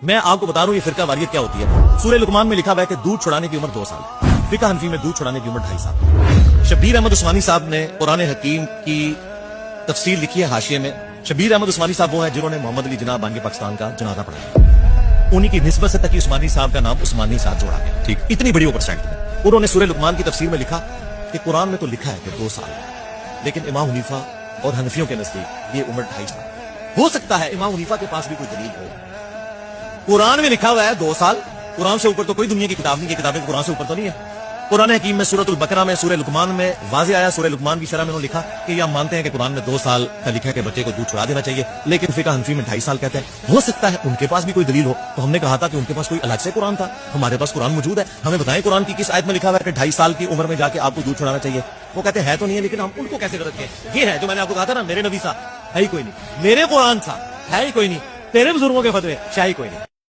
میں آپ کو بتا رہا ہوں یہ فرقہ واریت کیا ہوتی ہے. سورہ لقمان میں لکھا ہوا ہے کہ دودھ چھڑانے کی عمر 2 سال ہے. فقہ حنفی میں دودھ چھڑانے کی عمر 2.5 سال. شبیر احمد عثمانی صاحب نے قرآن حکیم کی تفسیر لکھی ہے حاشیے میں. شبیر احمد عثمانی صاحب وہ ہیں جنہوں نے محمد علی جناح بان کے پاکستان کا جنازہ پڑھایا. انہی کی نسبت سے تقی عثمانی صاحب کا نام عثمانی صاحب جوڑا گیا. ٹھیک, اتنی بڑی اوورسائٹ ہے. انہوں نے سورہ لقمان کی تفسیر میں لکھا کہ قرآن میں تو لکھا ہے کہ 2 سال, لیکن امام حنیفہ اور حنفیوں کے نزدیک یہ عمر 2.5 سال. ہو سکتا ہے امام حنیفہ کے پاس بھی کوئی دلیل ہو. قرآن میں لکھا ہوا ہے 2 سال, قرآن سے اوپر تو کوئی دنیا کی کتاب نہیں, یہ کتابیں قرآن سے اوپر تو نہیں ہے. قرآن حکیم میں سورۃ البقرہ میں سورہ لقمان میں واضح آیا. سورہ لقمان کی شرح میں انہوں نے لکھا کہ یہ ہم مانتے ہیں کہ قرآن میں 2 سال کا لکھا ہے کہ بچے کو دودھ چھڑا دینا چاہیے, لیکن فقہ حنفی میں 2.5 سال کہتے ہیں. ہو سکتا ہے ان کے پاس بھی کوئی دلیل ہو. تو ہم نے کہا تھا کہ ان کے پاس کوئی الگ سے قرآن تھا, ہمارے پاس قرآن موجود ہے, ہمیں بتائیں قرآن کی کس آیت میں لکھا ہوا ہے کہ 2.5 سال کی عمر میں جا کے آپ کو دودھ چھڑانا چاہیے. وہ کہتے ہیں تو نہیں ہے, لیکن ہم ان کو کیسے غلط کہیں. یہ ہے جو میں نے آپ کو کہا تھا نا, میرے نبی صاحب ہے ہی کوئی نہیں, میرے قرآن صاحب ہے ہی کوئی نہیں, تیرے بزرگوں کے فتوے شاہی کوئی نہیں.